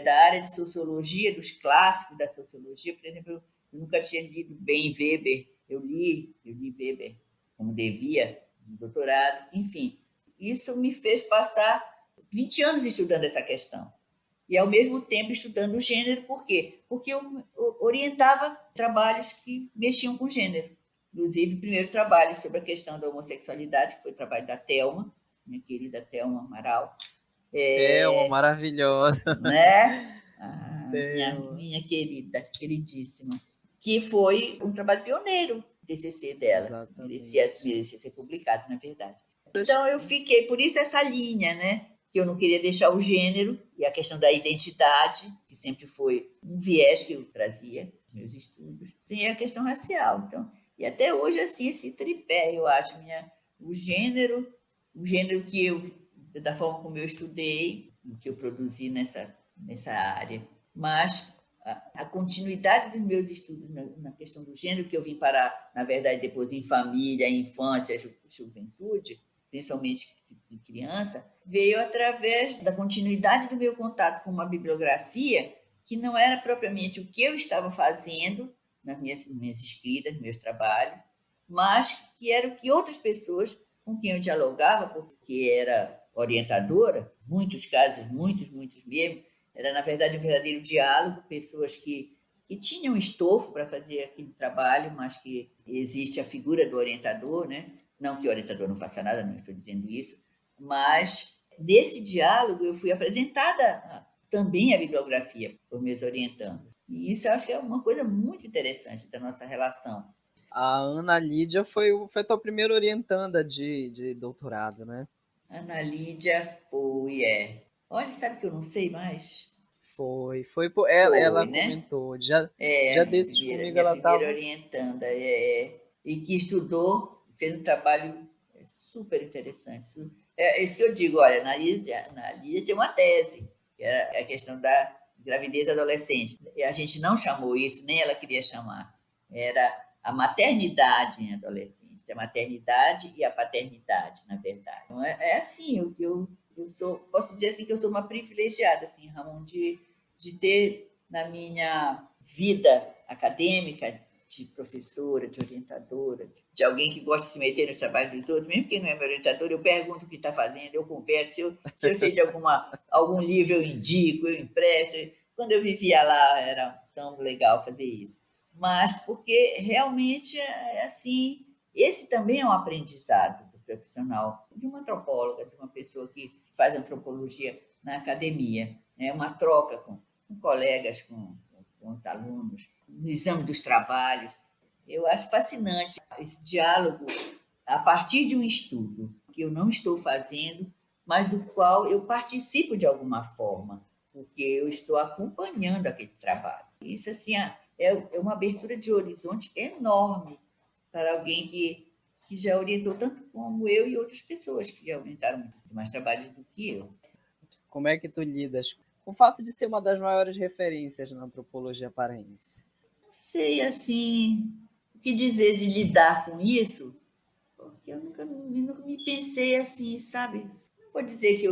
[SPEAKER 3] da área de sociologia, dos clássicos da sociologia. Por exemplo, eu nunca tinha lido bem Weber, eu li Weber como devia, no doutorado, enfim. Isso me fez passar 20 anos estudando essa questão. E, ao mesmo tempo, estudando o gênero. Por quê? Porque eu orientava trabalhos que mexiam com gênero. Inclusive, o primeiro trabalho sobre a questão da homossexualidade, que foi o trabalho da Thelma, minha querida Thelma Amaral.
[SPEAKER 1] Thelma, maravilhosa.
[SPEAKER 3] Né?
[SPEAKER 1] Thelma.
[SPEAKER 3] Minha querida, queridíssima. Que foi um trabalho pioneiro, o TCC dela.
[SPEAKER 1] Exatamente.
[SPEAKER 3] Merecia ser publicado, na verdade. Então, eu fiquei... Por isso essa linha, né? Que eu não queria deixar o gênero e a questão da identidade, que sempre foi um viés que eu trazia nos meus estudos, tem a questão racial. Então, e até hoje, assim, esse tripé, eu acho, o gênero que eu, da forma como eu estudei, o que eu produzi nessa área, mas a continuidade dos meus estudos na questão do gênero, que eu vim parar, na verdade, depois em família, infância, juventude, principalmente em criança, veio através da continuidade do meu contato com uma bibliografia que não era propriamente o que eu estava fazendo nas minhas escritas, nos meus trabalhos, mas que era o que outras pessoas com quem eu dialogava, porque era orientadora, muitos casos, muitos mesmo, era, na verdade, um verdadeiro diálogo, pessoas que tinham estofo para fazer aquele trabalho, mas que existe a figura do orientador, né? Não que o orientador não faça nada, não estou dizendo isso, mas nesse diálogo eu fui apresentada também a bibliografia por meus orientandos. E isso eu acho que é uma coisa muito interessante da nossa relação.
[SPEAKER 1] A Ana Lídia foi a tua primeira orientanda de doutorado, né?
[SPEAKER 3] Ana Lídia foi. Olha, sabe que eu não sei mais?
[SPEAKER 1] Foi ela
[SPEAKER 3] Né?
[SPEAKER 1] comentou. Já desses comigo
[SPEAKER 3] minha
[SPEAKER 1] ela
[SPEAKER 3] primeira
[SPEAKER 1] estava.
[SPEAKER 3] orientanda. E que estudou, fez um trabalho super interessante. É isso que eu digo, olha, na Lídia tem uma tese, que é a questão da gravidez adolescente. E a gente não chamou isso, nem ela queria chamar. Era a maternidade em adolescência, a maternidade e a paternidade, na verdade. Então, é assim, eu posso dizer assim que eu sou uma privilegiada, assim, Ramon, de ter na minha vida acadêmica, de professora, de orientadora, de alguém que gosta de se meter no trabalho dos outros, mesmo que não é meu orientador, eu pergunto o que está fazendo, eu converso, se eu sei de algum livro eu indico, eu empresto. Quando eu vivia lá era tão legal fazer isso. Mas porque realmente é assim, esse também é um aprendizado do profissional, de uma antropóloga, de uma pessoa que faz antropologia na academia, é uma troca com colegas, com os alunos, no exame dos trabalhos. Eu acho fascinante esse diálogo a partir de um estudo que eu não estou fazendo, mas do qual eu participo de alguma forma, porque eu estou acompanhando aquele trabalho. Isso, assim, é uma abertura de horizonte enorme para alguém que já orientou tanto como eu e outras pessoas que já orientaram muito mais trabalhos do que eu.
[SPEAKER 1] Como é que tu lidas com o fato de ser uma das maiores referências na antropologia paraense?
[SPEAKER 3] Não sei, assim, o que dizer de lidar com isso, porque eu nunca me pensei assim, sabe? Não vou dizer que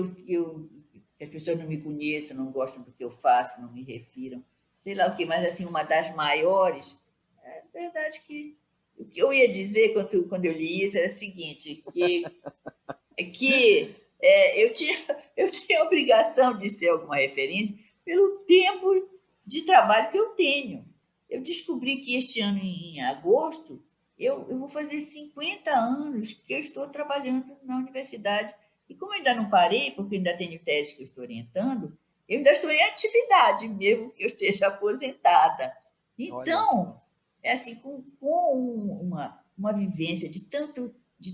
[SPEAKER 3] as pessoas não me conheçam, não gostam do que eu faço, não me refiram, sei lá o quê, mas assim, uma das maiores, é verdade que o que eu ia dizer quando eu li isso era o seguinte, eu tinha a obrigação de ser alguma referência pelo tempo de trabalho que eu tenho. Eu descobri que este ano, em agosto, eu vou fazer 50 anos que eu estou trabalhando na universidade. E como eu ainda não parei, porque eu ainda tenho tese que eu estou orientando, eu ainda estou em atividade, mesmo que eu esteja aposentada.
[SPEAKER 1] Olha
[SPEAKER 3] Então,
[SPEAKER 1] só.
[SPEAKER 3] é assim, com uma vivência de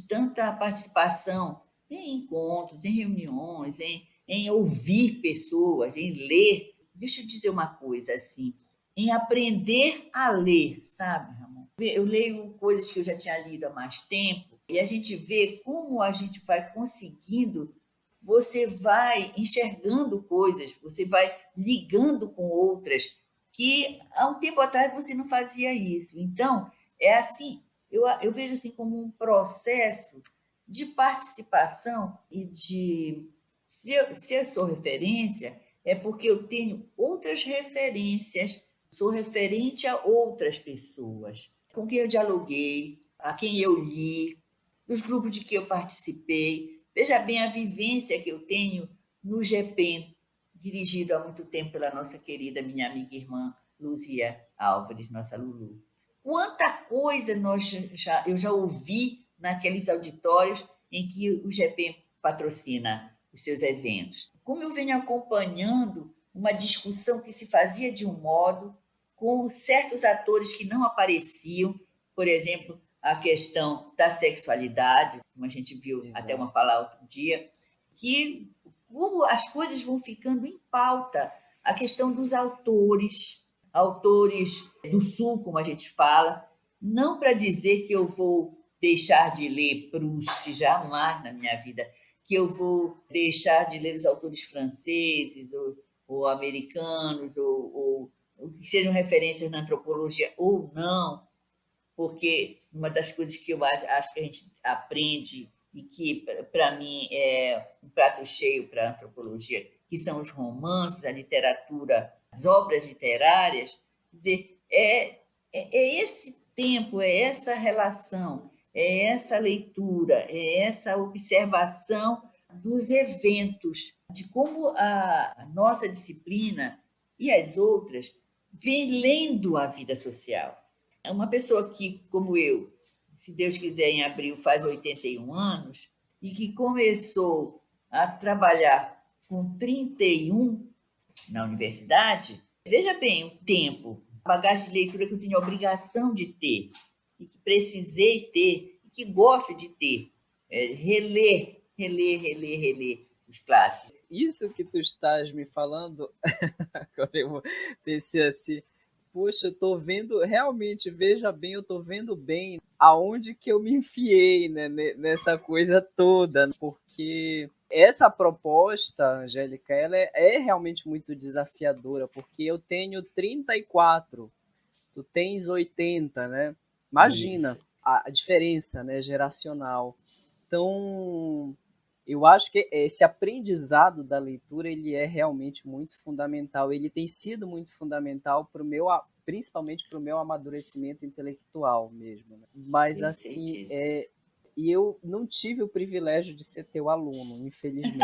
[SPEAKER 3] tanta participação em encontros, em reuniões, em ouvir pessoas, em ler. Deixa eu dizer uma coisa assim, em aprender a ler, sabe, Ramon? Eu leio coisas que eu já tinha lido há mais tempo e a gente vê como a gente vai conseguindo, você vai enxergando coisas, você vai ligando com outras que há um tempo atrás você não fazia isso. Então, é assim, eu vejo assim como um processo de participação e de. Se eu sou referência, é porque eu tenho outras referências, sou referente a outras pessoas, com quem eu dialoguei, a quem eu li, dos grupos de que eu participei. Veja bem a vivência que eu tenho no GP, dirigido há muito tempo pela nossa querida, minha amiga e irmã Luzia Álvares, nossa Lulu. Quanta coisa eu já ouvi naqueles auditórios em que o GP patrocina os seus eventos. Como eu venho acompanhando uma discussão que se fazia de um modo, com certos atores que não apareciam, por exemplo, a questão da sexualidade, como a gente viu até uma
[SPEAKER 1] Exato.
[SPEAKER 3] falar outro dia, que como as coisas vão ficando em pauta, a questão dos autores do Sul, como a gente fala, não para dizer que eu vou deixar de ler Proust, jamais na minha vida, que eu vou deixar de ler os autores franceses ou americanos, ou que sejam referências na antropologia ou não, porque uma das coisas que eu acho que a gente aprende e que, para mim, é um prato cheio para a antropologia, que são os romances, a literatura, as obras literárias, quer dizer, é esse tempo, é essa relação, é essa leitura, é essa observação dos eventos, de como a nossa disciplina e as outras vêm lendo a vida social. É uma pessoa que, como eu, se Deus quiser, em abril faz 81 anos, e que começou a trabalhar com 31 na universidade, veja bem o tempo, a bagagem de leitura que eu tenho a obrigação de ter, e que precisei ter, e que gosto de ter. Reler os clássicos.
[SPEAKER 1] Isso que tu estás me falando, agora eu pensei assim, poxa, eu tô vendo, realmente, veja bem, eu tô vendo bem aonde que eu me enfiei, né, nessa coisa toda, porque essa proposta, Angélica, ela é realmente muito desafiadora, porque eu tenho 34, tu tens 80, né? Imagina
[SPEAKER 3] Isso.
[SPEAKER 1] a diferença, né, geracional. Então, eu acho que esse aprendizado da leitura ele é realmente muito fundamental. Ele tem sido muito fundamental para o meu, principalmente para o meu amadurecimento intelectual mesmo. Né? Mas
[SPEAKER 3] Eu sei
[SPEAKER 1] assim,
[SPEAKER 3] disso.
[SPEAKER 1] e eu não tive o privilégio de ser teu aluno, infelizmente,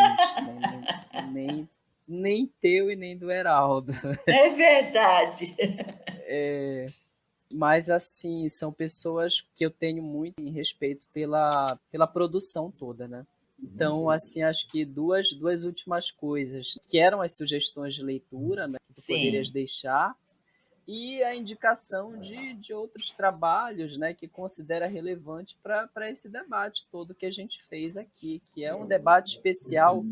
[SPEAKER 1] né? Nem teu e nem do Heraldo.
[SPEAKER 3] É verdade.
[SPEAKER 1] Mas assim, são pessoas que eu tenho muito em respeito pela produção toda, né? Então, assim, acho que duas últimas coisas, que eram as sugestões de leitura, né, que tu poderias
[SPEAKER 3] Sim.
[SPEAKER 1] deixar, e a indicação de outros trabalhos, né, que considera relevante para esse debate todo que a gente fez aqui, que é um debate especial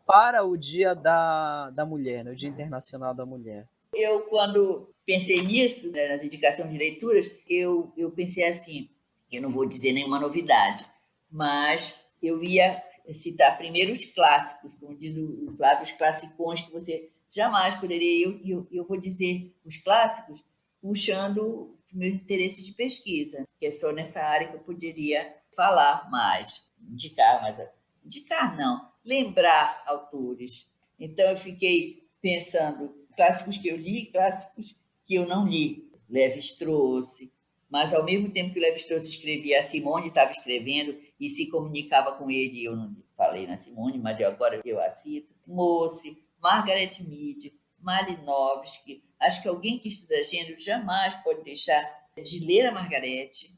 [SPEAKER 1] para o Dia da Mulher, né, o Dia Internacional da Mulher.
[SPEAKER 3] Eu, quando pensei nisso, né, nas indicações de leituras, eu pensei assim, eu não vou dizer nenhuma novidade, mas eu ia citar primeiro os clássicos, como diz o Flávio, os classicões que você jamais poderia. Eu vou dizer os clássicos puxando o meu interesse de pesquisa, que é só nessa área que eu poderia falar mais, indicar não, lembrar autores. Então eu fiquei pensando clássicos que eu li, clássicos que eu não li. Lévi-Strauss, mas ao mesmo tempo que o Lévi-Strauss escrevia, a Simone estava escrevendo e se comunicava com ele. Eu não falei na Simone, mas agora eu a cito. Mosse, Margaret Mead, Malinowski. Acho que alguém que estuda gênero jamais pode deixar de ler a Margarete.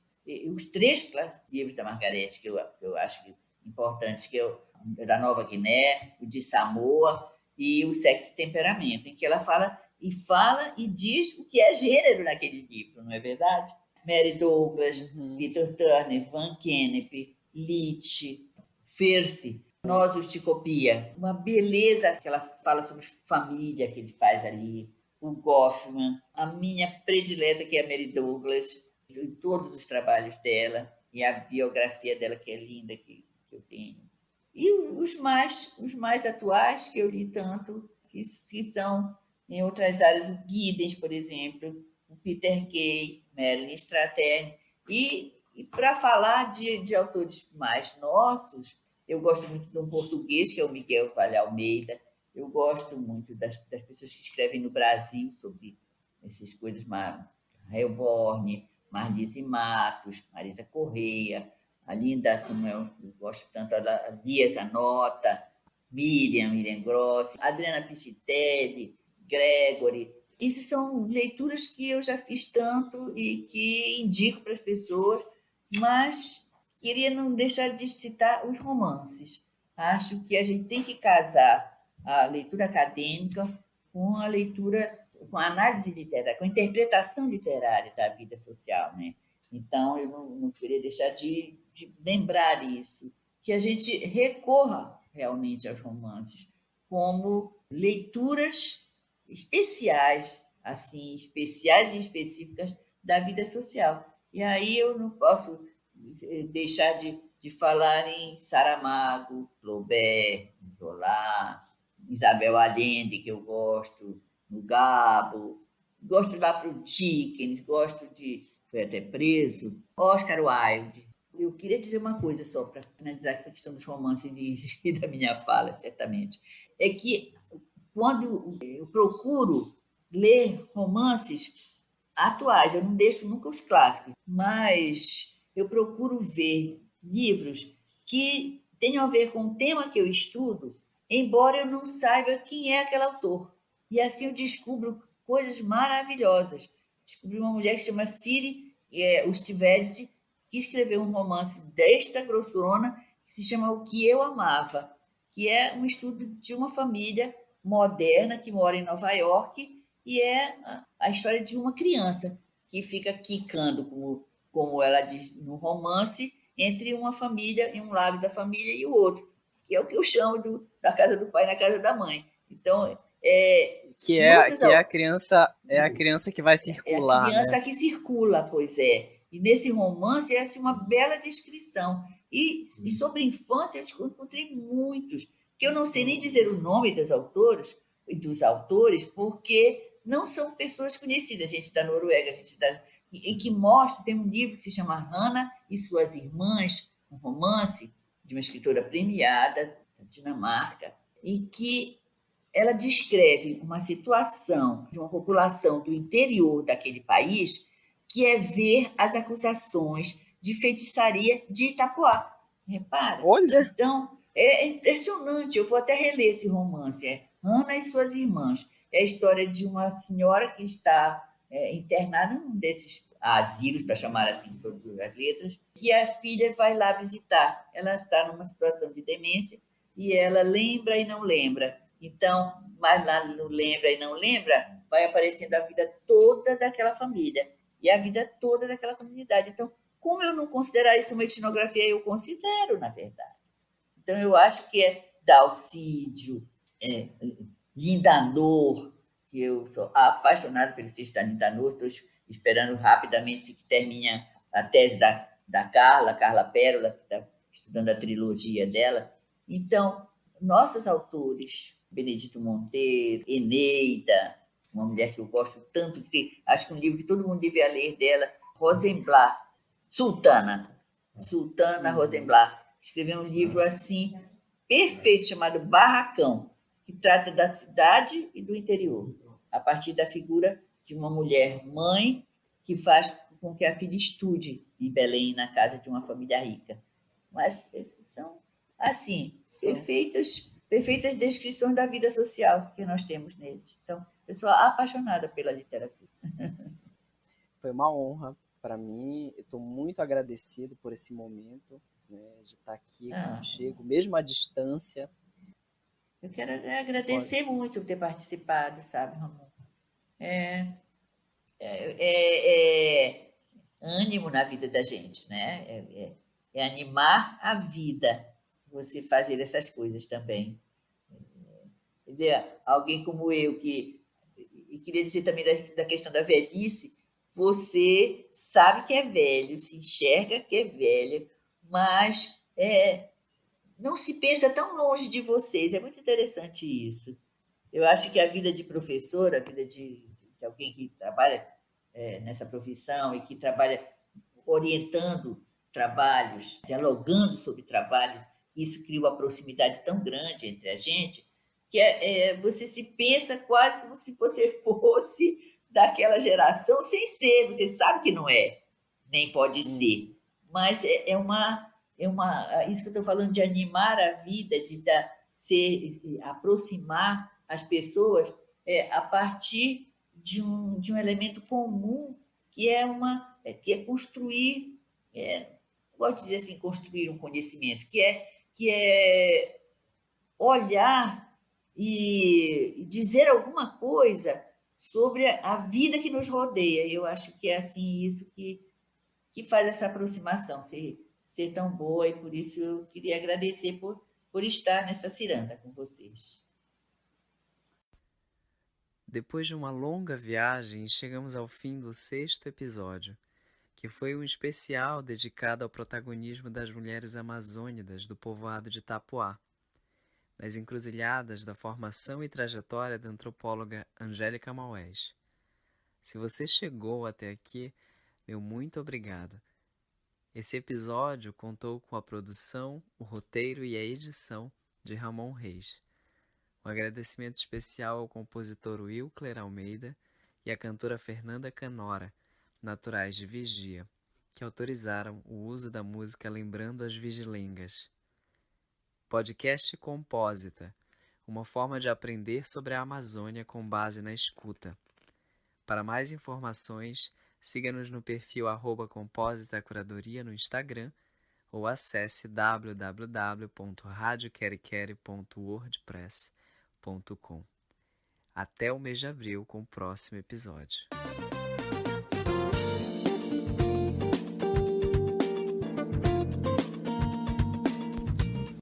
[SPEAKER 3] Os três livros da Margarete que eu acho importantes, que é o da Nova Guiné, o de Samoa e o Sexo e Temperamento, em que ela fala e diz o que é gênero naquele livro, não é verdade? Mary Douglas, Peter Turner, Van Kennep, Leach, Firth, Nososticopia. Uma beleza que ela fala sobre família que ele faz ali. O Goffman, a minha predileta, que é a Mary Douglas, todos os trabalhos dela e a biografia dela, que é linda, que eu tenho. E os mais atuais, que eu li tanto, que são em outras áreas, o Giddens, por exemplo, o Peter Gay, Marilyn Strathern. E para falar de autores mais nossos, eu gosto muito de um português, que é o Miguel Vale Almeida. Eu gosto muito das pessoas que escrevem no Brasil sobre essas coisas, Helborn, Marlise Matos, Marisa Correia, a linda, como eu gosto tanto, a Dias Anota, Miriam Gross, Adriana Pichitelli, Gregory. Essas são leituras que eu já fiz tanto e que indico para as pessoas, mas queria não deixar de citar os romances. Acho que a gente tem que casar a leitura acadêmica com a leitura, com a análise literária, com a interpretação literária da vida social, né? Então, eu não queria deixar de lembrar isso, que a gente recorra realmente aos romances como leituras especiais, assim, especiais e específicas da vida social. E aí eu não posso deixar de falar em Saramago, Flaubert, Zola, Isabel Allende, que eu gosto, no Gabo, gosto lá para o Dickens, gosto de... Foi até preso, Oscar Wilde. Eu queria dizer uma coisa só para finalizar essa questão dos romances e da minha fala, certamente. É que quando eu procuro ler romances atuais, eu não deixo nunca os clássicos, mas eu procuro ver livros que tenham a ver com o tema que eu estudo, embora eu não saiba quem é aquele autor. E assim eu descubro coisas maravilhosas. Descobri uma mulher que se chama Ciri Ustivelti, que escreveu um romance desta grossona, que se chama O Que Eu Amava, que é um estudo de uma família moderna que mora em Nova York e é a história de uma criança que fica quicando, como ela diz no romance, entre uma família, em um lado da família e o outro, que é o que eu chamo da casa do pai na casa da mãe. Então,
[SPEAKER 1] é a criança que vai circular,
[SPEAKER 3] é a criança,
[SPEAKER 1] né?
[SPEAKER 3] que circula, pois é. E nesse romance é assim, uma bela descrição. E sobre infância eu encontrei muitos, que eu não sei nem dizer o nome das autoras e dos autores, porque não são pessoas conhecidas, gente da Noruega, e que mostra, tem um livro que se chama Hannah e Suas Irmãs, um romance de uma escritora premiada da Dinamarca, e que ela descreve uma situação de uma população do interior daquele país, que é ver as acusações de feitiçaria de Itapuá. Repara?
[SPEAKER 1] Olha!
[SPEAKER 3] Então, é impressionante. Eu vou até reler esse romance. É Ana e Suas Irmãs. É a história de uma senhora que está internada num desses asilos, para chamar assim todas as letras, que a filha vai lá visitar. Ela está numa situação de demência e ela lembra e não lembra. Então, mas lá não lembra e não lembra, vai aparecendo a vida toda daquela família e a vida toda daquela comunidade. Então, como eu não considerar isso uma etnografia? Eu considero, na verdade. Então, eu acho que é Dalcídio, Lindanor, que eu sou apaixonada pelo texto da Lindanor, estou esperando rapidamente que termine a tese da Carla Pérola, que está estudando a trilogia dela. Então, nossos autores, Benedito Monteiro, Eneida, uma mulher que eu gosto tanto, acho que um livro que todo mundo devia ler dela, Rosenblatt, Sultana Rosenblatt, escreveu um livro assim, perfeito, chamado Barracão, que trata da cidade e do interior, a partir da figura de uma mulher mãe que faz com que a filha estude em Belém, na casa de uma família rica. Mas são, assim, perfeitas descrições da vida social que nós temos neles. Então, eu sou apaixonada pela literatura.
[SPEAKER 1] Foi uma honra para mim. Eu estou muito agradecido por esse momento, né, de estar aqui contigo, mesmo à distância.
[SPEAKER 3] Eu quero agradecer muito por ter participado, sabe, Ramon? Ânimo na vida da gente, né? É animar a vida, você fazer essas coisas também. Quer dizer, alguém como eu, e queria dizer também da questão da velhice, você sabe que é velho, se enxerga que é velho, mas não se pensa tão longe de vocês. É muito interessante isso. Eu acho que a vida de professor, a vida de alguém que trabalha nessa profissão e que trabalha orientando trabalhos, dialogando sobre trabalhos, isso cria uma proximidade tão grande entre a gente, que você se pensa quase como se você fosse daquela geração, sem ser, você sabe que não é, nem pode ser, mas isso que eu estou falando de animar a vida, de aproximar as pessoas a partir de um elemento comum que é construir, gosto de dizer assim, construir um conhecimento, que é olhar e dizer alguma coisa sobre a vida que nos rodeia. Eu acho que é assim isso que faz essa aproximação ser tão boa, e por isso eu queria agradecer por estar nessa ciranda com vocês.
[SPEAKER 1] Depois de uma longa viagem, chegamos ao fim do 6º episódio, que foi um especial dedicado ao protagonismo das mulheres amazônidas do povoado de Itapuá, nas encruzilhadas da formação e trajetória da antropóloga Angélica Maués. Se você chegou até aqui, meu muito obrigado. Esse episódio contou com a produção, o roteiro e a edição de Ramon Reis. Um agradecimento especial ao compositor Wilcler Almeida e à cantora Fernanda Canora, naturais de Vigia, que autorizaram o uso da música Lembrando as Vigilengas. Podcast Compósita, uma forma de aprender sobre a Amazônia com base na escuta. Para mais informações, siga-nos no perfil @compósitacuradoria no Instagram ou acesse www.radioquerequere.wordpress.com. Até o mês de abril com o próximo episódio.